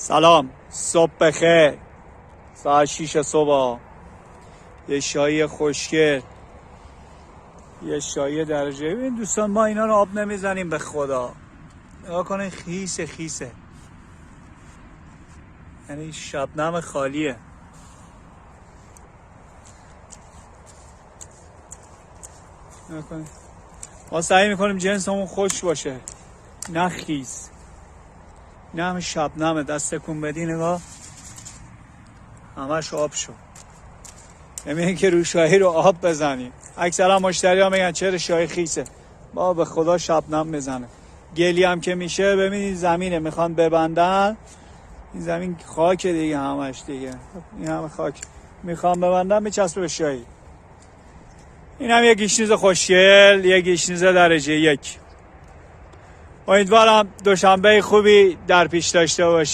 سلام، صبح بخیر. ساعت 6 صبح. یه شایی خوشگل، یه شایی درجه. ببین دوستان، ما اینا رو آب نمیزنیم به خدا. نگاه کنین، خیسه یعنی شبنم خالیه. نگاه کنین، ما سعی میکنیم جنسمون خوش باشه، نه خیس، نه همه شبنمه. دست تکون بدی نگاه، همش آب شد. نمیگن که رو شاهی رو آب بزنیم. اکثرا مشتری ها میگن چرا شاهی خیسه. با به خدا شبنم بزنه. گلی هم که میشه، ببینید زمینه میخوان ببندن، این زمین خاک دیگه، همش دیگه این همه خاک میخوان ببندن، میچسبه به شاهی. این هم یک گیشنیز خوشگل، یک گیشنیز درجه 1. امیدوارم دوشنبه خوبی در پیش داشته باشید.